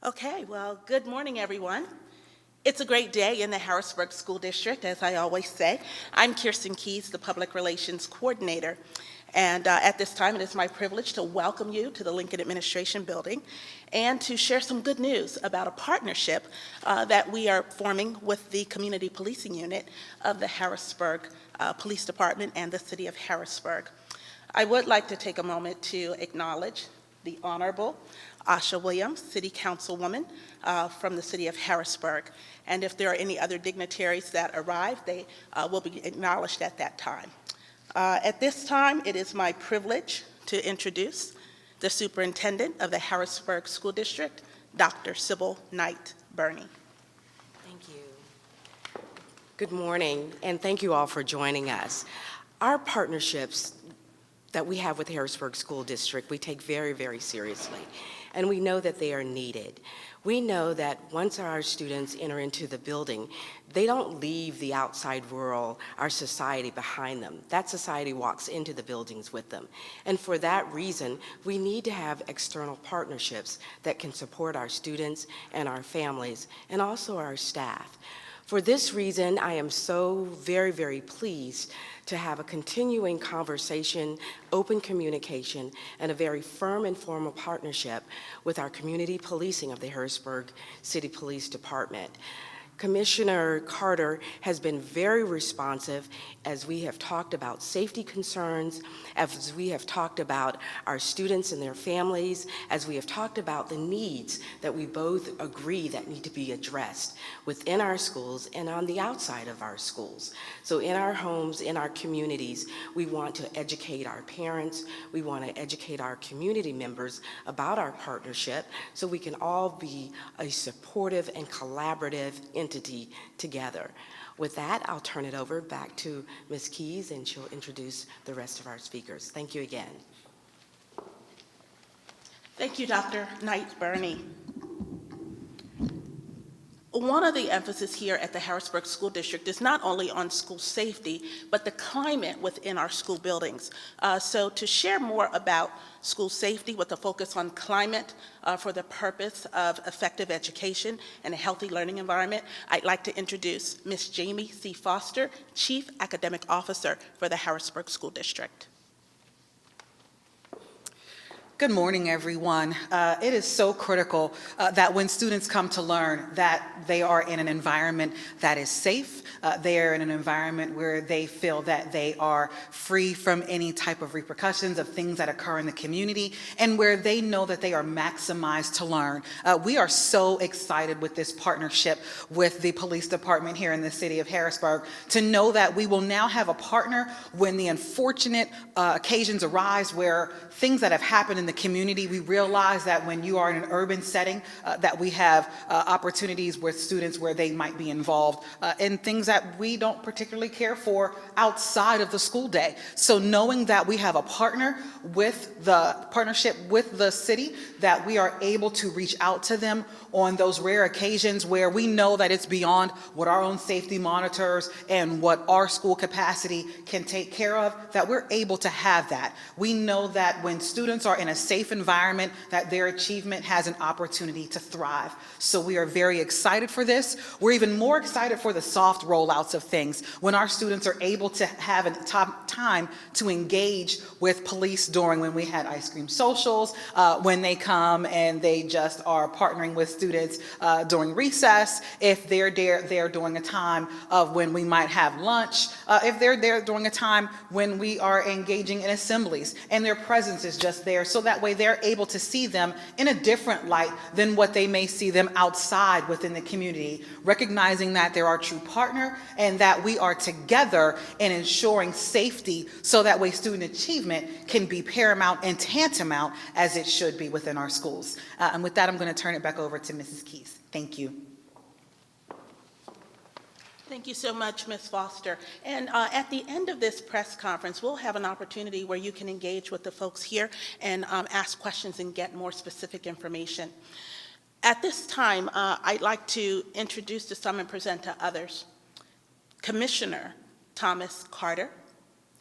Okay, well, good morning, everyone. It's a great day in the Harrisburg School District, as I always say. I'm Kirsten Keys, the Public Relations Coordinator, and at this time it is my privilege to welcome you to the Lincoln Administration Building and to share some good news about a partnership that we are forming with the Community Policing Unit of the Harrisburg Police Department and the City of Harrisburg. I would like to take a moment to acknowledge the Honorable Asha Williams, City Councilwoman from the City of Harrisburg. And if there are any other dignitaries that arrive, they will be acknowledged at that time. At this time, it is my privilege to introduce the Superintendent of the Harrisburg School District, Dr. Sybil Knight Burney. Thank you. Good morning, and thank you all for joining us. Our partnerships that we have with the Harrisburg School District, we take very, very seriously, and we know that they are needed. We know that once our students enter into the building, they don't leave the outside world, our society, behind them. That society walks into the buildings with them. And for that reason, we need to have external partnerships that can support our students and our families, and also our staff. For this reason, I am so very, very pleased to have a continuing conversation, open communication, and a very firm and formal partnership with our community policing of the Harrisburg City Police Department. Commissioner Carter has been very responsive as we have talked about safety concerns, as we have talked about our students and their families, as we have talked about the needs that we both agree that need to be addressed within our schools and on the outside of our schools. So in our homes, in our communities, we want to educate our parents, we want to educate our community members about our partnership so we can all be a supportive and collaborative entity together. With that, I'll turn it over back to Ms. Keys, and she'll introduce the rest of our speakers. Thank you again. Thank you, Dr. Knight Burney. One of the emphasis here at the Harrisburg School District is not only on school safety, but the climate within our school buildings. So to share more about school safety with a focus on climate for the purpose of effective education and a healthy learning environment, I'd like to introduce Ms. Jamie C. Foster, Chief Academic Officer for the Harrisburg School District. Good morning, everyone. It is so critical that when students come to learn that they are in an environment that is safe, they are in an environment where they feel that they are free from any type of repercussions of things that occur in the community, and where they know that they are maximized to learn. We are so excited with this partnership with the police department here in the city of Harrisburg to know that we will now have a partner when the unfortunate occasions arise where things that have happened in the community. We realize that when you are in an urban setting, that we have opportunities with students where they might be involved in things that we don't particularly care for outside of the school day. So knowing that we have a partnership with the city, that we are able to reach out to them on those rare occasions where we know that it's beyond what our own safety monitors and what our school capacity can take care of, that we're able to have that. We know that when students are in a safe environment, that their achievement has an opportunity to thrive. So we are very excited for this. We're even more excited for the soft rollouts of things, when our students are able to have a time to engage with police during when we had ice cream socials, when they come and they just are partnering with students during recess, if they're there during a time of when we might have lunch, if they're there during a time when we are engaging in assemblies, and their presence is just there, so that way they're able to see them in a different light than what they may see them outside within the community, recognizing that they're our true partner and that we are together in ensuring safety, so that way student achievement can be paramount and tantamount as it should be within our schools. And with that, I'm going to turn it back over to Mrs. Keys. Thank you. Thank you so much, Ms. Foster. And at the end of this press conference, we'll have an opportunity where you can engage with the folks here and ask questions and get more specific information. At this time, I'd like to introduce to some and present to others Commissioner Thomas Carter,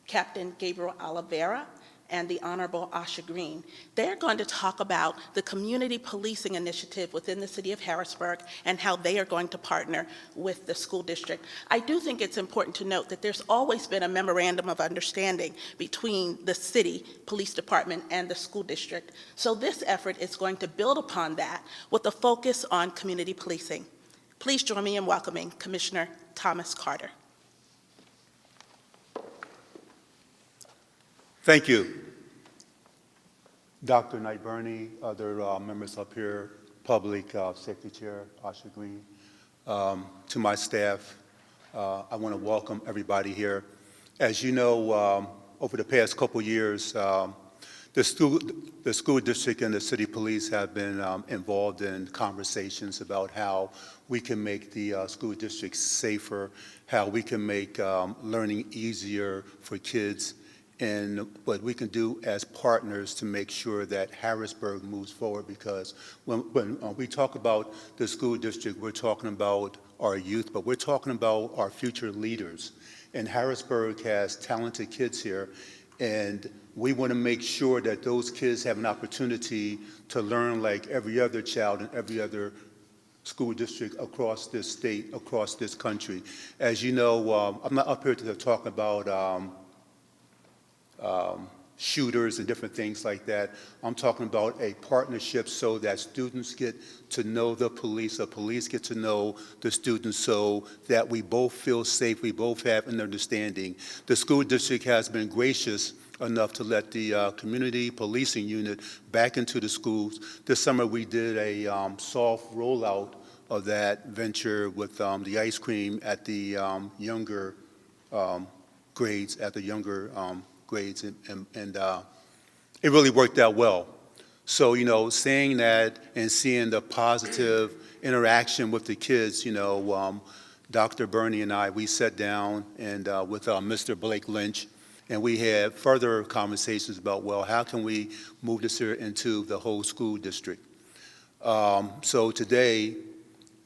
Captain Gabriel Oliveira, and the Honorable Asha Green. They're going to talk about the community policing initiative within the city of Harrisburg and how they are going to partner with the school district. I do think it's important to note that there's always been a memorandum of understanding between the city police department and the school district. So this effort is going to build upon that with a focus on community policing. Please join me in welcoming Commissioner Thomas Carter. Thank you. Dr. Knight Burney, other members up here, Public Safety Chair Asha Green, to my staff, I want to welcome everybody here. As you know, over the past couple years, the school district and the city police have been involved in conversations about how we can make the school district safer, how we can make learning easier for kids, and what we can do as partners to make sure that Harrisburg moves forward, because when we talk about the school district, we're talking about our youth, but we're talking about our future leaders. And Harrisburg has talented kids here, and we want to make sure that those kids have an opportunity to learn like every other child in every other school district across this state, across this country. As you know, I'm not up here to talk about shooters and different things like that. I'm talking about a partnership so that students get to know the police get to know the students, so that we both feel safe, we both have an understanding. The school district has been gracious enough to let the community policing unit back into the schools. This summer we did a soft rollout of that venture with the ice cream at the younger grades, grades, and it really worked out well. So, you know, saying that and seeing the positive interaction with the kids, you know, Dr. Burney and I, we sat down and with Mr. Blake Lynch, and we had further conversations about, well, how can we move this here into the whole school district? So today,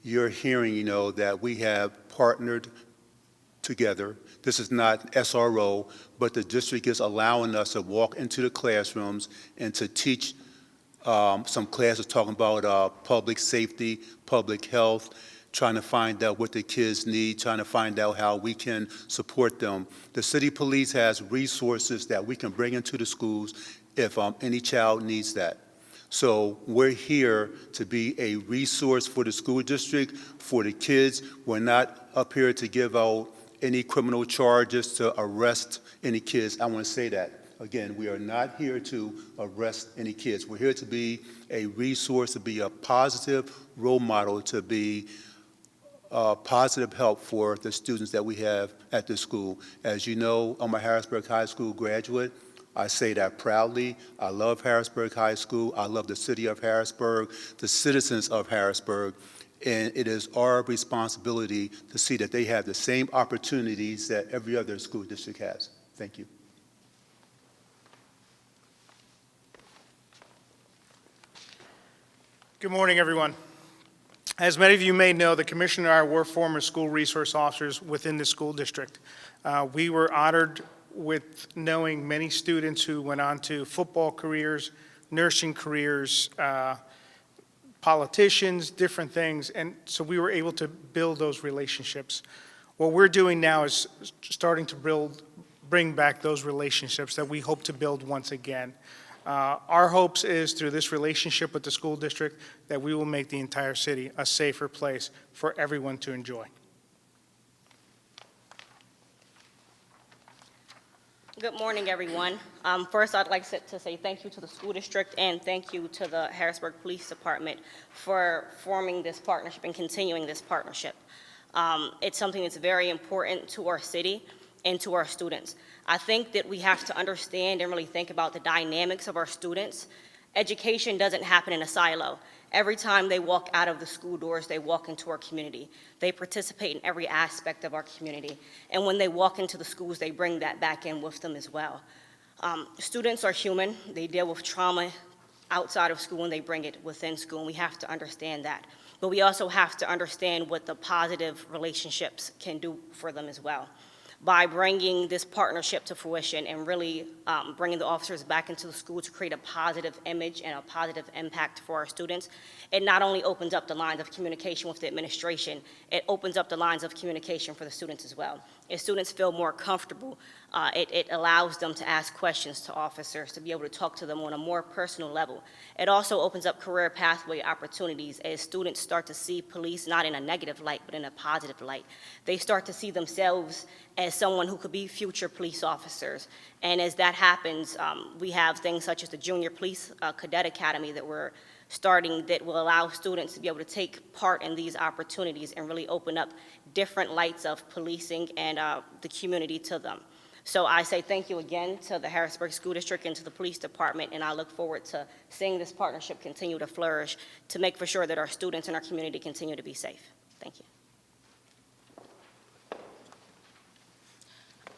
you're hearing, you know, that we have partnered together. This is not SRO, but the district is allowing us to walk into the classrooms and to teach some classes talking about public safety, public health, trying to find out what the kids need, trying to find out how we can support them. The city police has resources that we can bring into the schools if any child needs that. So we're here to be a resource for the school district, for the kids. We're not up here to give out any criminal charges, to arrest any kids. I want to say that. Again, we are not here to arrest any kids. We're here to be a resource, to be a positive role model, to be positive help for the students that we have at the school. As you know, I'm a Harrisburg High School graduate. I say that proudly. I love Harrisburg High School. I love the city of Harrisburg, the citizens of Harrisburg, and it is our responsibility to see that they have the same opportunities that every other school district has. Thank you. Good morning, everyone. As many of you may know, the Commissioner and I were former school resource officers within the school district. We were honored with knowing many students who went on to football careers, nursing careers, politicians, different things, and so we were able to build those relationships. What we're doing now is starting to bring back those relationships that we hope to build once again. Our hopes is through this relationship with the school district that we will make the entire city a safer place for everyone to enjoy. Good morning, everyone. First, I'd like to say thank you to the school district and thank you to the Harrisburg Police Department for forming this partnership and continuing this partnership. It's something that's very important to our city and to our students. I think that we have to understand and really think about the dynamics of our students. Education doesn't happen in a silo. Every time they walk out of the school doors, they walk into our community. They participate in every aspect of our community. And when they walk into the schools, they bring that back in with them as well. Students are human. They deal with trauma outside of school and they bring it within school, and we have to understand that. But we also have to understand what the positive relationships can do for them as well. by bringing this partnership to fruition and really bringing the officers back into the school to create a positive image and a positive impact for our students. It not only opens up the lines of communication with the administration, it opens up the lines of communication for the students as well. If students feel more comfortable, it allows them to ask questions to officers, to be able to talk to them on a more personal level. It also opens up career pathway opportunities as students start to see police not in a negative light, but in a positive light. They start to see themselves as someone who could be future police officers. And as that happens, we have things such as the Junior Police Cadet Academy that we're starting that will allow students to be able to take part in these opportunities and really open up different lights of policing and the community to them. So I say thank you again to the Harrisburg School District and to the Police Department, and I look forward to seeing this partnership continue to flourish to make for sure that our students and our community continue to be safe. Thank you.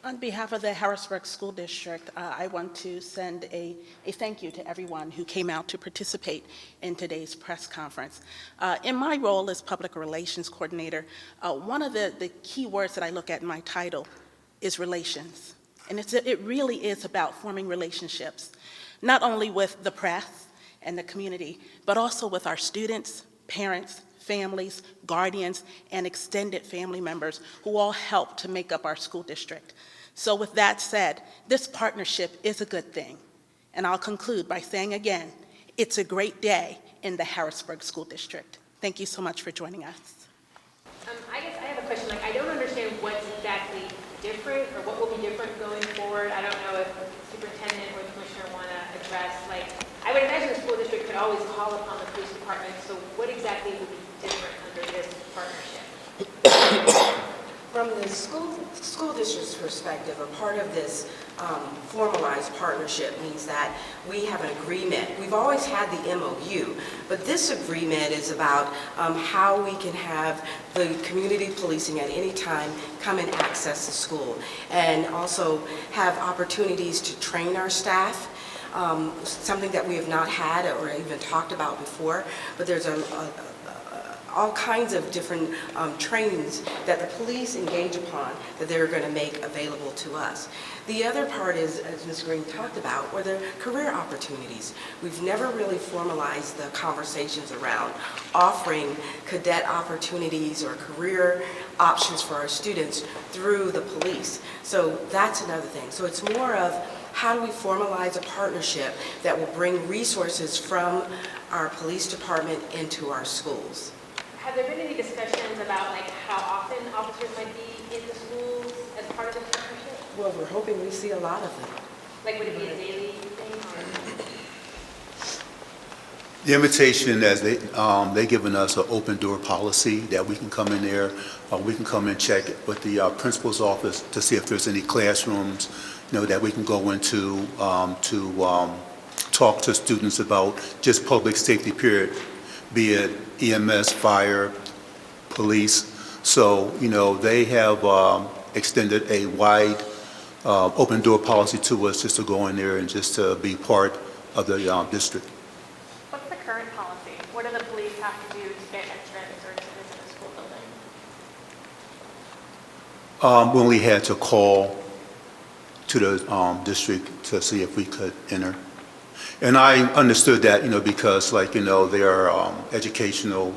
On behalf of the Harrisburg School District, I want to send a thank you to everyone who came out to participate in today's press conference. In my role as Public Relations Coordinator, one of the key words that I look at in my title is relations. And it really is about forming relationships, not only with the press and the community, but also with our students, parents, families, guardians, and extended family members who all help to make up our school district. So with that said, this partnership is a good thing. And I'll conclude by saying again, it's a great day in the Harrisburg School District. Thank you so much for joining us. I guess I have a question. I don't understand what's exactly different or what will be different going forward. I don't know if the superintendent or the commissioner want to address. I would imagine the school district could always call upon the police department. So what exactly would be different under this partnership? From the school district's perspective, a part of this formalized partnership means that we have an agreement. We've always had the MOU, but this agreement is about how we can have the community policing at any time come and access the school, and also have opportunities to train our staff. Something that we have not had or even talked about before, but there's all kinds of different trainings that the police engage upon that they're going to make available to us. The other part is, as Ms. Green talked about, were the career opportunities. We've never really formalized the conversations around offering cadet opportunities or career options for our students through the police. So that's another thing. So it's more of how do we formalize a partnership that will bring resources from our police department into our schools. Have there been any discussions about how often officers might be in the schools as part of this partnership? Well, we're hoping we see a lot of them. Would it be a daily thing or? The invitation, as they given us an open door policy that we can come in there, we can come and check with the principal's office to see if there's any classrooms, that we can go into to talk to students about just public safety period, be it EMS, fire, police. So, they have extended a wide open door policy to us just to go in there and just to be part of the district. What's the current policy? What do the police have to do to get entrance or to visit the school building? We only had to call to the district to see if we could enter. And I understood that, because their educational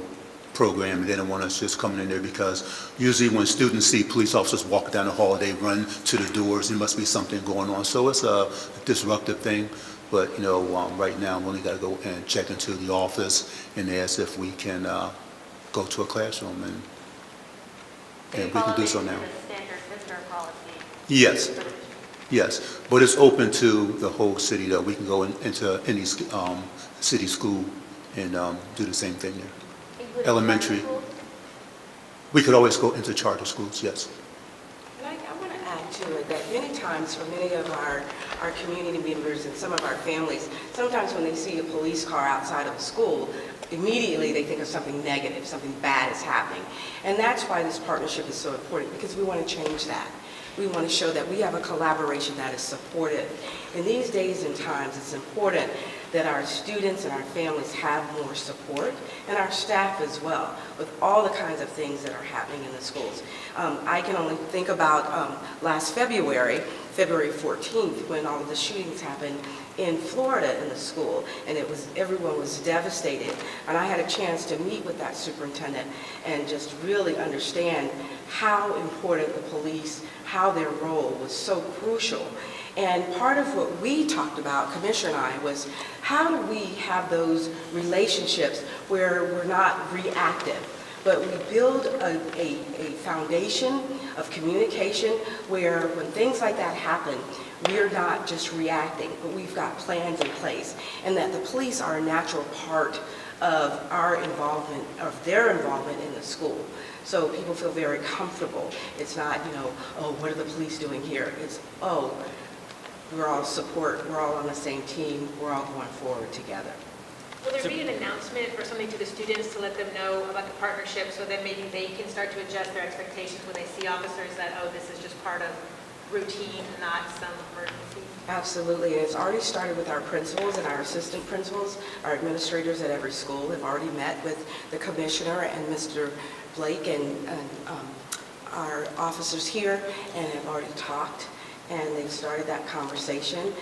program, they didn't want us just coming in there because usually when students see police officers walking down the hall, they run to the doors. There must be something going on. So it's a disruptive thing. But, right now, we only got to go and check into the office and ask if we can go to a classroom, and we can do so now. Standard visitor policy. Yes. Yes, but it's open to the whole city, though. We can go into any city school and do the same thing there. Including Elementary. charter schools? We could always go into charter schools, yes. And I want to add to it that many times for many of our community members and some of our families, sometimes when they see a police car outside of a school, immediately they think of something negative, something bad is happening. And that's why this partnership is so important, because we want to change that. We want to show that we have a collaboration that is supportive. In these days and times, it's important that our students and our families have more support, and our staff as well, with all the kinds of things that are happening in the schools. I can only think about last February 14th, when all of the shootings happened in Florida in the school, and everyone was devastated. And I had a chance to meet with that superintendent and just really understand how important the police, how their role was so crucial. And part of what we talked about, Commissioner and I, was how do we have those relationships where we're not reactive, but we build a foundation of communication where when things like that happen, we're not just reacting, but we've got plans in place, and that the police are a natural part of our involvement, of their involvement in the school. So people feel very comfortable. It's not, oh, what are the police doing here? It's, oh, we're all support, we're all on the same team, we're all going forward together. Will there be an announcement or something to the students to let them know about the partnership so that maybe they can start to adjust their expectations when they see officers that, oh, this is just part of routine, not some emergency? Absolutely, and it's already started with our principals and our assistant principals. Our administrators at every school have already met with the commissioner and Mr. Blake and our officers here, and have already talked, and they've started that conversation.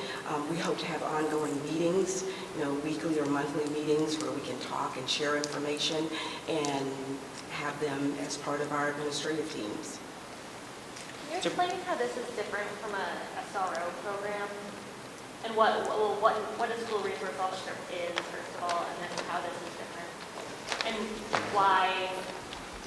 We hope to have ongoing meetings, weekly or monthly meetings where we can talk and share information and have them as part of our administrative teams. Can you explain how this is different from a SRO program? And what a school resource officer is, first of all, and then how this is different? And why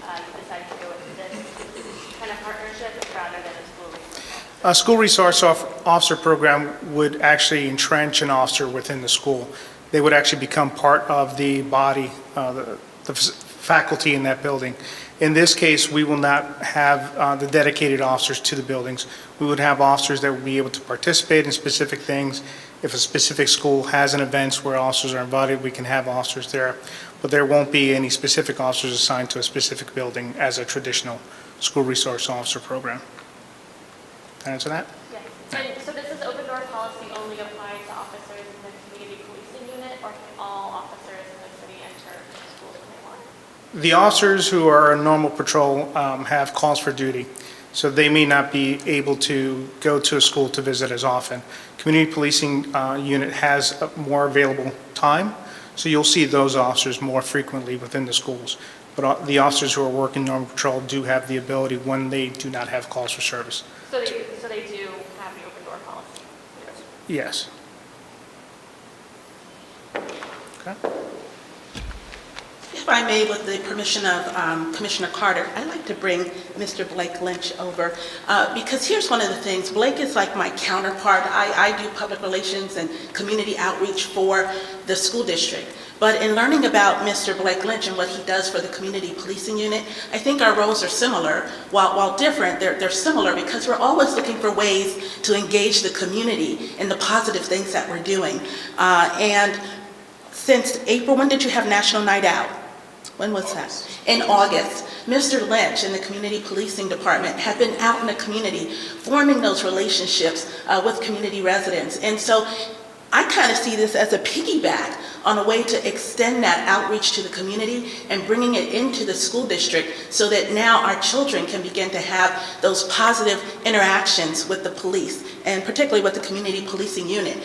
you decided to go with this kind of partnership rather than a school resource officer? A school resource officer program would actually entrench an officer within the school. They would actually become part of the body, the faculty in that building. In this case, we will not have the dedicated officers to the buildings. We would have officers that would be able to participate in specific things. If a specific school has an event where officers are invited, we can have officers there. But there won't be any specific officers assigned to a specific building as a traditional school resource officer program. Can I answer that? Yes. And so this is open door policy only applies to officers in the community policing unit, or can all officers in the city enter the schools when they want? The officers who are on normal patrol have calls for duty, so they may not be able to go to a school to visit as often. Community policing unit has more available time, so you'll see those officers more frequently within the schools. But the officers who are working normal patrol do have the ability when they do not have calls for service. So they do have the open door policy? Yes. Okay. If I may, with the permission of Commissioner Carter, I'd like to bring Mr. Blake Lynch over, because here's one of the things. Blake is like my counterpart. I do public relations and community outreach for the school district. But in learning about Mr. Blake Lynch and what he does for the community policing unit, I think our roles are similar. While different, they're similar because we're always looking for ways to engage the community in the positive things that we're doing. And since April, when did you have National Night Out? When was that? In August. Mr. Lynch and the Community Policing Department have been out in the community forming those relationships with community residents. And so I kind of see this as a piggyback on a way to extend that outreach to the community and bringing it into the school district so that now our children can begin to have those positive interactions with the police, and particularly with the community policing unit.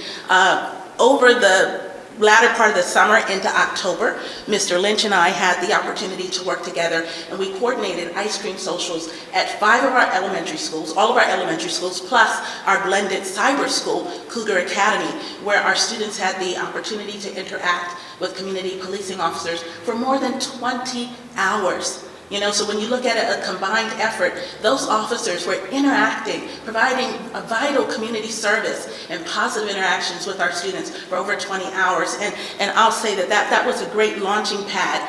Over the latter part of the summer into October, Mr. Lynch and I had the opportunity to work together, and we coordinated ice cream socials at 5 of our elementary schools, all of our elementary schools, plus our blended cyber school, Cougar Academy, where our students had the opportunity to interact with community policing officers for more than 20 hours. So when you look at a combined effort, those officers were interacting, providing a vital community service and positive interactions with our students for over 20 hours. And I'll say that was a great launching pad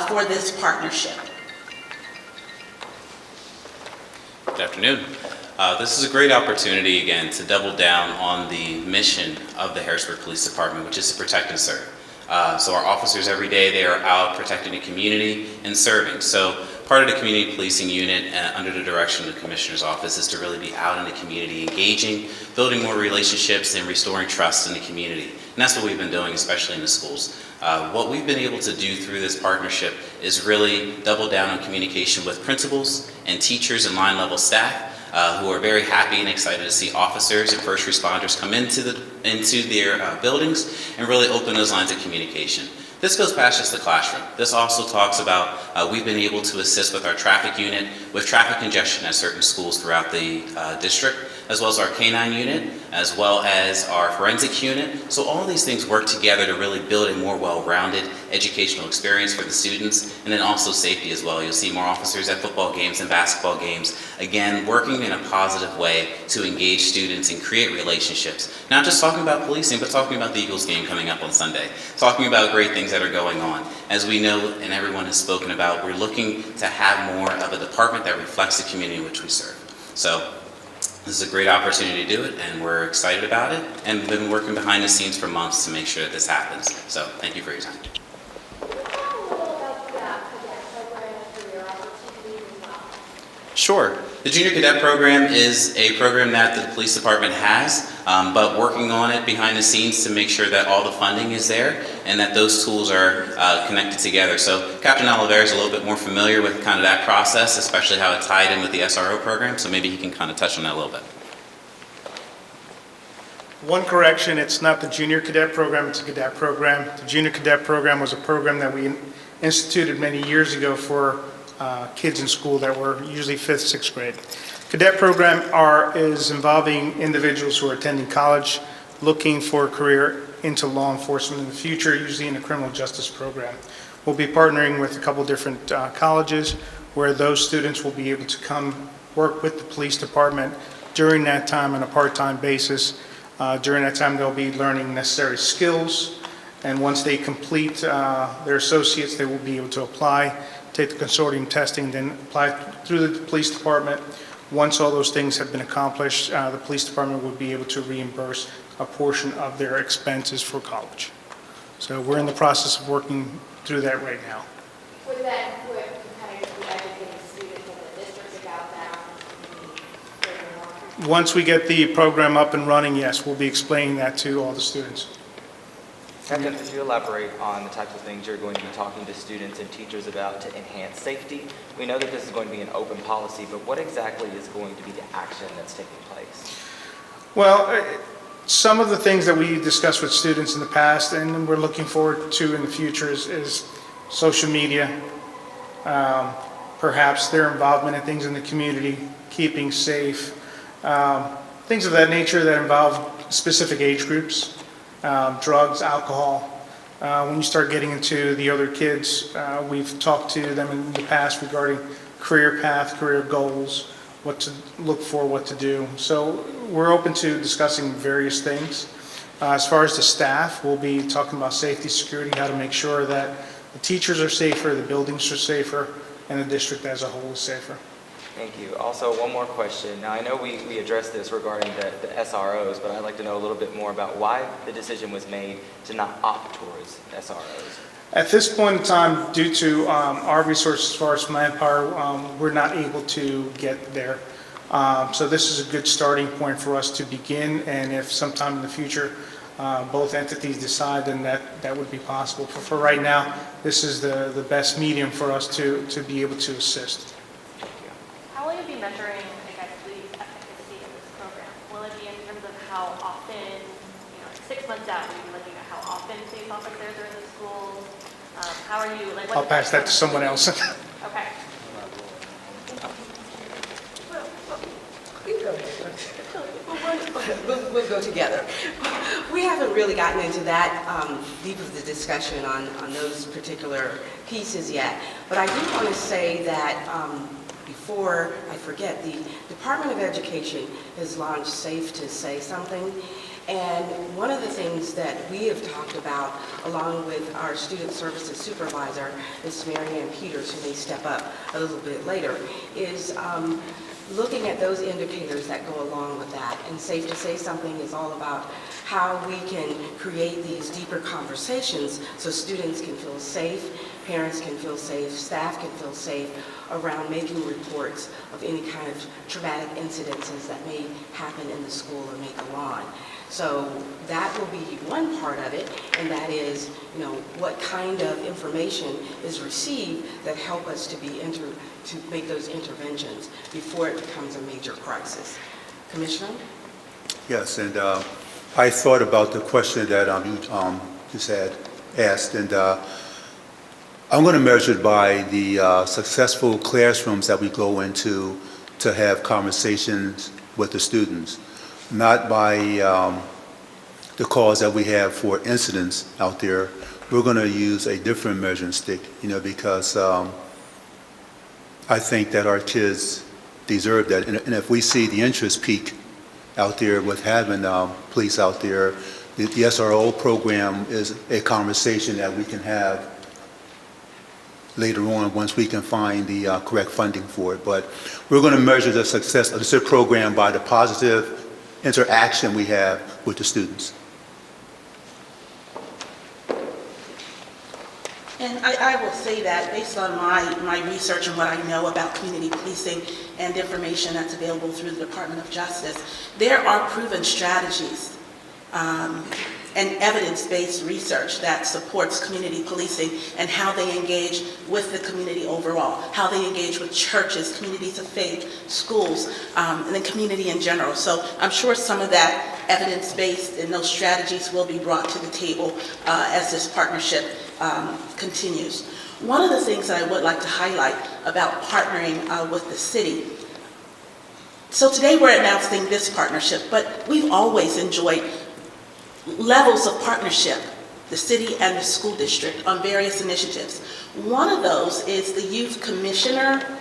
for this partnership. Good afternoon. This is a great opportunity, again, to double down on the mission of the Harrisburg Police Department, which is to protect and serve. So our officers every day, they are out protecting the community and serving. So part of the community policing unit under the direction of the Commissioner's Office is to really be out in the community, engaging, building more relationships, and restoring trust in the community. And that's what we've been doing, especially in the schools. What we've been able to do through this partnership is really double down on communication with principals and teachers and line level staff who are very happy and excited to see officers and first responders come into their buildings and really open those lines of communication. This goes past just the classroom. This also talks about we've been able to assist with our traffic unit with traffic congestion at certain schools throughout the district, as well as our K-9 unit, as well as our forensic unit. So all these things work together to really build a more well-rounded educational experience for the students, and then also safety as well. You'll see more officers at football games and basketball games, again, working in a positive way to engage students and create relationships. Not just talking about policing, but talking about the Eagles game coming up on Sunday, talking about great things that are going on. As we know, and everyone has spoken about, we're looking to have more of a department that reflects the community in which we serve. So this is a great opportunity to do it, and we're excited about it, and we've been working behind the scenes for months to make sure that this happens. So thank you for your time. Sure. The Junior Cadet Program is a program that the police department has, but working on it behind the scenes to make sure that all the funding is there and that those tools are connected together. So Captain Oliveira is a little bit more familiar with kind of that process, especially how it tied in with the SRO program, so maybe he can kind of touch on that a little bit. One correction, it's not the Junior Cadet Program, it's a Cadet Program. The Junior Cadet Program was a program that we instituted many years ago for kids in school that were usually 5th, 6th grade. Cadet Program is involving individuals who are attending college, looking for a career into law enforcement in the future, usually in a criminal justice program. We'll be partnering with a couple different colleges where those students will be able to come work with the police department during that time on a part-time basis. During that time, they'll be learning necessary skills, and once they complete their associates, they will be able to apply, take the consortium testing, then apply through the police department. Once all those things have been accomplished, the police department would be able to reimburse a portion of their expenses for college. So we're in the process of working through that right now. Would that, would kind of be educating students in the district about that? Once we get the program up and running, yes, we'll be explaining that to all the students. Captain, could you elaborate on the types of things you're going to be talking to students and teachers about to enhance safety? We know that this is going to be an open policy, but what exactly is going to be the action that's taking place? Well, some of the things that we discussed with students in the past and we're looking forward to in the future is social media, perhaps their involvement in things in the community, keeping safe, things of that nature that involve specific age groups. Drugs, alcohol. When you start getting into the other kids, we've talked to them in the past regarding career path, career goals, what to look for, what to do. So we're open to discussing various things. As far as the staff, we'll be talking about safety, security, how to make sure that the teachers are safer, the buildings are safer, and the district as a whole is safer. Thank you. Also, one more question. Now, I know we addressed this regarding the SROs, but I'd like to know a little bit more about why the decision was made to not opt towards SROs. At this point in time, due to our resources as far as manpower, we're not able to get there. So this is a good starting point for us to begin, and if sometime in the future both entities decide, then that would be possible. For right now, this is the best medium for us to be able to assist. How will you be measuring, I guess, the efficacy of this program? Will it be in terms of how often, 6 months out, will you be looking at how often police officers are in the schools? How are you, like, I'll pass that to someone else. Okay. We'll go together. We haven't really gotten into that deep of the discussion on those particular pieces yet, but I do want to say that before I forget, the Department of Education has launched Safe to Say Something, and one of the things that we have talked about, along with our student services supervisor, Ms. Marianne Peters, who may step up a little bit later, is looking at those indicators that go along with that. And Safe to Say Something is all about how we can create these deeper conversations so students can feel safe, parents can feel safe, staff can feel safe around making reports of any kind of traumatic incidences that may happen in the school or may go on. So that will be one part of it, and that is, what kind of information is received that help us to make those interventions before it becomes a major crisis. Commissioner? Yes, and I thought about the question that you just had asked, and I'm going to measure it by the successful classrooms that we go into to have conversations with the students, not by the calls that we have for incidents out there. We're going to use a different measuring stick, because I think that our kids deserve that. And if we see the interest peak out there with having police out there, the SRO program is a conversation that we can have later on once we can find the correct funding for it. But we're going to measure the success of this program by the positive interaction we have with the students. And I will say that based on my research and what I know about community policing and information that's available through the Department of Justice, there are proven strategies and evidence-based research that supports community policing and how they engage with the community overall, how they engage with churches, communities of faith, schools, and the community in general. So I'm sure some of that evidence-based and those strategies will be brought to the table as this partnership continues. One of the things that I would like to highlight about partnering with the city. So today we're announcing this partnership, but we've always enjoyed levels of partnership, the city and the school district, on various initiatives. One of those is the Youth Commissioner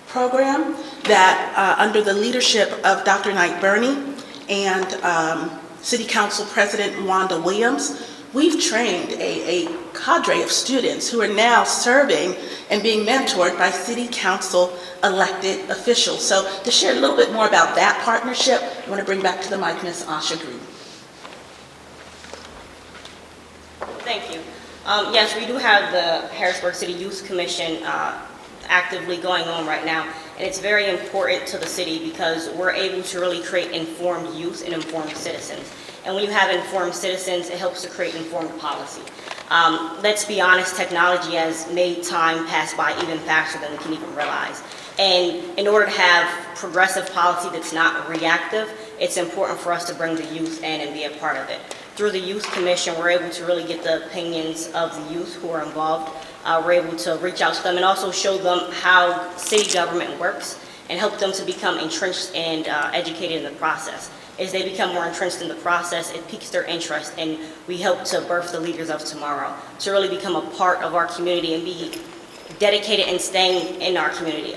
program that under the leadership of Dr. Knight Burney and City Council President Wanda Williams, we've trained a cadre of students who are now serving and being mentored by City Council elected officials. So to share a little bit more about that partnership, I want to bring back to the mic Ms. Asha Green. Thank you. Yes, we do have the Harrisburg City Youth Commission actively going on right now, and it's very important to the city because we're able to really create informed youth and informed citizens. And when you have informed citizens, it helps to create informed policy. Let's be honest, technology has made time pass by even faster than we can even realize. And in order to have progressive policy that's not reactive, it's important for us to bring the youth in and be a part of it. Through the Youth Commission, we're able to really get the opinions of the youth who are involved. We're able to reach out to them and also show them how city government works and help them to become entrenched and educated in the process. As they become more entrenched in the process, it piques their interest, and we help to birth the leaders of tomorrow, to really become a part of our community and be dedicated and staying in our community.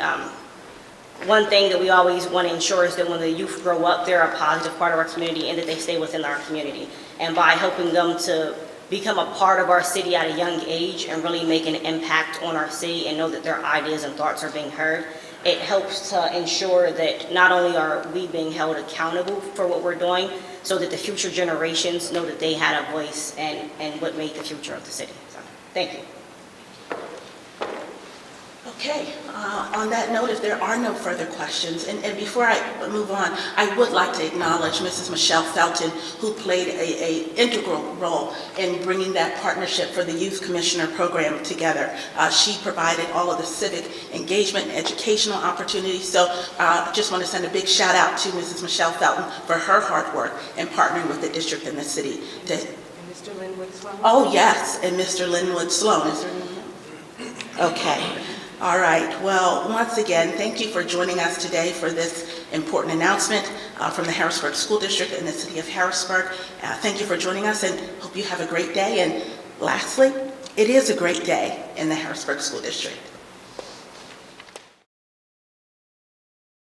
One thing that we always want to ensure is that when the youth grow up, they're a positive part of our community and that they stay within our community. And by helping them to become a part of our city at a young age and really make an impact on our city and know that their ideas and thoughts are being heard, it helps to ensure that not only are we being held accountable for what we're doing, so that the future generations know that they had a voice and what made the future of the city. So, thank you. Okay, on that note, if there are no further questions, and before I move on, I would like to acknowledge Mrs. Michelle Felton, who played an integral role in bringing that partnership for the Youth Commissioner program together. She provided all of the civic engagement and educational opportunities, so I just want to send a big shout out to Mrs. Michelle Felton for her hard work in partnering with the district and the city. And Mr. Linwood Sloan? Oh, yes, and Mr. Linwood Sloan. Is there another? Okay. All right. Well, once again, thank you for joining us today for this important announcement from the Harrisburg School District and the City of Harrisburg. Thank you for joining us, and hope you have a great day. And lastly, it is a great day in the Harrisburg School District.